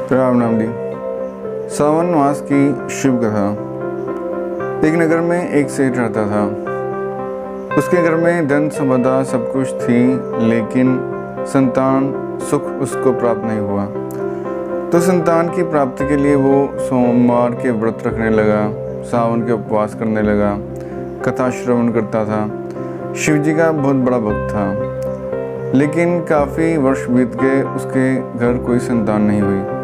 राम नाम दी। सावन मास की शिव कथा। एक नगर में एक सेठ रहता था। उसके घर में धन संपदा सब कुछ थी, लेकिन संतान सुख उसको प्राप्त नहीं हुआ। तो संतान की प्राप्ति के लिए वो सोमवार के व्रत रखने लगा, सावन के उपवास करने लगा, कथा श्रवण करता था। शिव जी का बहुत बड़ा भक्त था, लेकिन काफ़ी वर्ष बीत गए, उसके घर कोई संतान नहीं हुई।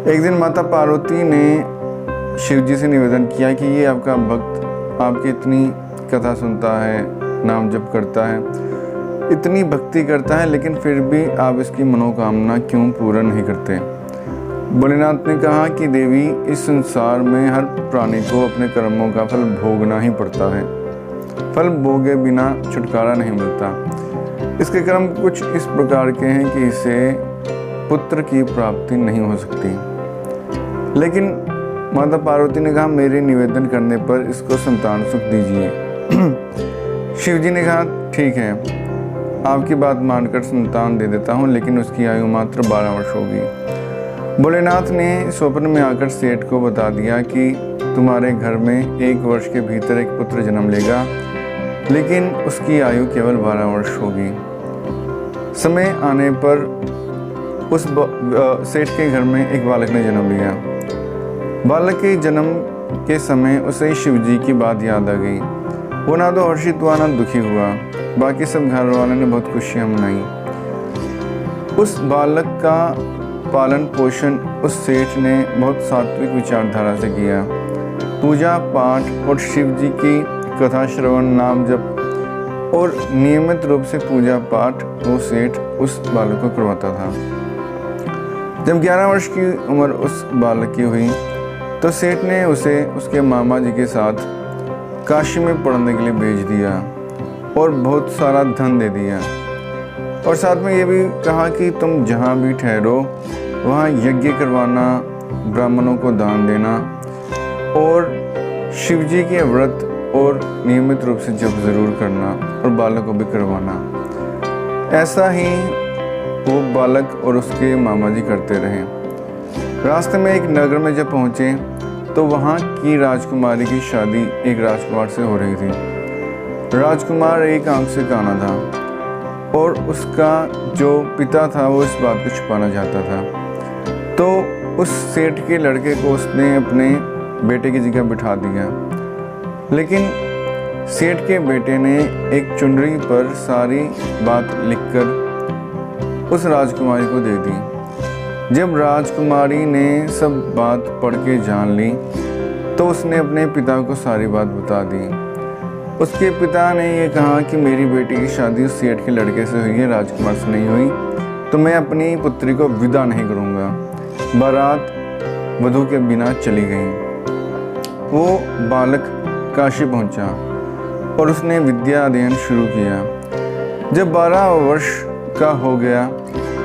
एक दिन माता पार्वती ने शिव जी से निवेदन किया कि ये आपका भक्त आपकी इतनी कथा सुनता है, नाम जप करता है, इतनी भक्ति करता है, लेकिन फिर भी आप इसकी मनोकामना क्यों पूर्ण नहीं करते। भोलेनाथ ने कहा कि देवी, इस संसार में हर प्राणी को अपने कर्मों का फल भोगना ही पड़ता है। फल भोगे बिना छुटकारा नहीं मिलता। इसके कर्म कुछ इस प्रकार के हैं कि इसे पुत्र की प्राप्ति नहीं हो सकती। लेकिन माता पार्वती ने कहा, मेरे निवेदन करने पर इसको संतान सुख दीजिए। शिव जी ने कहा, ठीक है, आपकी बात मानकर संतान दे देता हूँ, लेकिन उसकी आयु मात्र 12 वर्ष होगी। भोलेनाथ ने स्वप्न में आकर सेठ को बता दिया कि तुम्हारे घर में 1 वर्ष के भीतर एक पुत्र जन्म लेगा, लेकिन उसकी आयु केवल 12 वर्ष होगी। समय आने पर उस सेठ के घर में एक बालक ने जन्म लिया। बालक के जन्म के समय उसे शिव जी की बात याद आ गई। वो ना तो हर्षित हुआ ना दुखी हुआ। बाकी सब घर वालों ने बहुत खुशियाँ मनाई। उस बालक का पालन पोषण उस सेठ ने बहुत सात्विक विचारधारा से किया। पूजा पाठ और शिव जी की कथा श्रवण, नाम जप और नियमित रूप से पूजा पाठ वो सेठ उस बालक को करवाता था। जब 11 वर्ष की उम्र उस बालक की हुई तो सेठ ने उसे उसके मामा जी के साथ काशी में पढ़ने के लिए भेज दिया और बहुत सारा धन दे दिया, और साथ में ये भी कहा कि तुम जहाँ भी ठहरो वहाँ यज्ञ करवाना, ब्राह्मणों को दान देना और शिव जी के व्रत और नियमित रूप से जप जरूर करना और बालक को भी करवाना। ऐसा ही वो बालक और उसके मामा जी करते रहे। रास्ते में एक नगर में जब पहुँचे तो वहाँ की राजकुमारी की शादी एक राजकुमार से हो रही थी। राजकुमार एक आंख से काना था और उसका जो पिता था वो इस बात को छुपाना चाहता था। तो उस सेठ के लड़के को उसने अपने बेटे की जगह बिठा दिया, लेकिन सेठ के बेटे ने एक चुनरी पर सारी बात लिखकर उस राजकुमारी को दे दी। जब राजकुमारी ने सब बात पढ़ के जान ली तो उसने अपने पिता को सारी बात बता दी। उसके पिता ने ये कहा कि मेरी बेटी की शादी उस सेठ के लड़के से हुई है, राजकुमार से नहीं हुई, तो मैं अपनी पुत्री को विदा नहीं करूँगा। बारात वधू के बिना चली गई। वो बालक काशी पहुँचा और उसने विद्या अध्ययन शुरू किया। जब 12 वर्ष का हो गया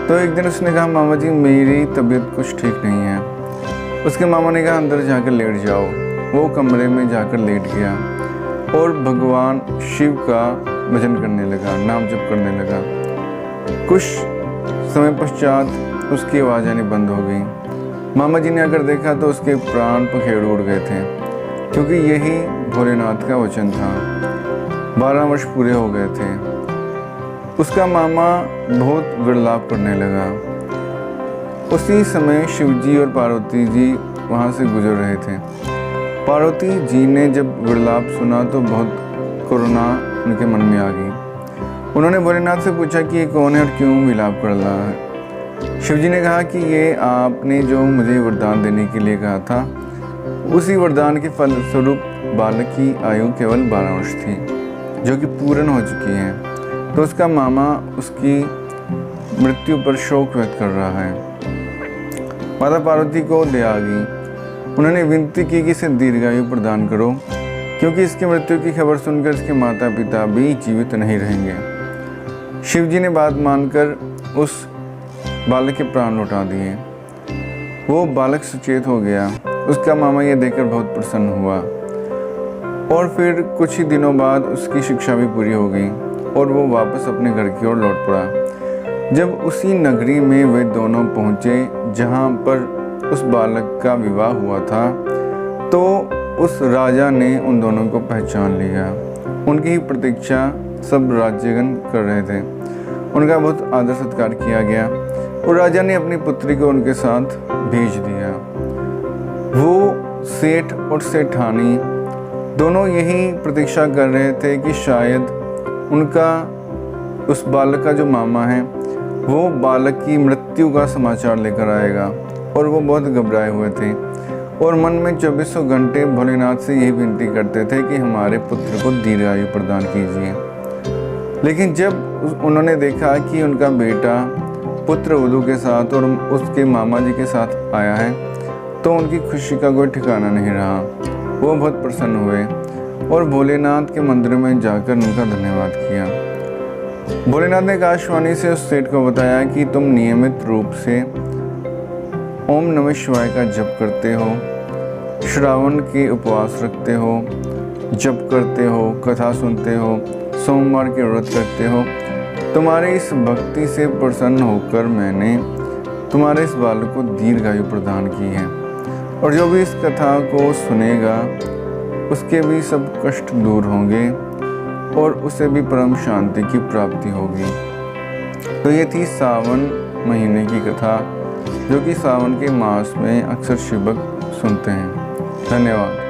तो एक दिन उसने कहा, मामा जी, मेरी तबीयत कुछ ठीक नहीं है। उसके मामा ने कहा, अंदर जाकर लेट जाओ। वो कमरे में जाकर लेट गया और भगवान शिव का भजन करने लगा, नाम जप करने लगा। कुछ समय पश्चात उसकी आवाज़ आनी बंद हो गई। मामा जी ने आकर देखा तो उसके प्राण पखेरु उड़ गए थे, क्योंकि यही भोलेनाथ का वचन था। 12 वर्ष पूरे हो गए थे। उसका मामा बहुत विलाप करने लगा। उसी समय शिव जी और पार्वती जी वहाँ से गुजर रहे थे। पार्वती जी ने जब विलाप सुना तो बहुत करुणा उनके मन में आ गई। उन्होंने भोलेनाथ से पूछा कि ये कौन है और क्यों विलाप कर रहा है। शिव जी ने कहा कि ये आपने जो मुझे वरदान देने के लिए कहा था, उसी वरदान के फलस्वरूप बालक की आयु केवल 12 वर्ष थी, जो कि पूर्ण हो चुकी है। तो उसका मामा उसकी मृत्यु पर शोक व्यक्त कर रहा है। माता पार्वती को दया आ गई। उन्होंने विनती की कि इसे दीर्घायु प्रदान करो, क्योंकि इसकी मृत्यु की खबर सुनकर इसके माता पिता भी जीवित नहीं रहेंगे। शिव जी ने बात मानकर उस बालक के प्राण लौटा दिए। वो बालक सचेत हो गया। उसका मामा ये देखकर बहुत प्रसन्न हुआ और फिर कुछ ही दिनों बाद उसकी शिक्षा भी पूरी हो गई और वो वापस अपने घर की ओर लौट पड़ा। जब उसी नगरी में वे दोनों पहुँचे जहाँ पर उस बालक का विवाह हुआ था तो उस राजा ने उन दोनों को पहचान लिया। उनकी ही प्रतीक्षा सब राज्यगण कर रहे थे। उनका बहुत आदर सत्कार किया गया और राजा ने अपनी पुत्री को उनके साथ भेज दिया। वो सेठ और सेठानी दोनों यही प्रतीक्षा कर रहे थे कि शायद उनका उस बालक का जो मामा है वो बालक की मृत्यु का समाचार लेकर आएगा, और वो बहुत घबराए हुए थे और मन में 24 घंटे भोलेनाथ से यही विनती करते थे कि हमारे पुत्र को दीर्घायु प्रदान कीजिए। लेकिन जब उन्होंने देखा कि उनका बेटा पुत्र वधू के साथ और उसके मामा जी के साथ आया है तो उनकी खुशी का कोई ठिकाना नहीं रहा। वो बहुत प्रसन्न हुए और भोलेनाथ के मंदिर में जाकर उनका धन्यवाद किया। भोलेनाथ ने आकाशवाणी से उस सेठ को बताया कि तुम नियमित रूप से ओम नमः शिवाय का जप करते हो, श्रावण के उपवास रखते हो, जप करते हो, कथा सुनते हो, सोमवार के व्रत करते हो। तुम्हारे इस भक्ति से प्रसन्न होकर मैंने तुम्हारे इस बालक को दीर्घायु प्रदान की है, और जो भी इस कथा को सुनेगा उसके भी सब कष्ट दूर होंगे और उसे भी परम शांति की प्राप्ति होगी। तो ये थी सावन महीने की कथा, जो कि सावन के मास में अक्सर शिव भक्त सुनते हैं। धन्यवाद।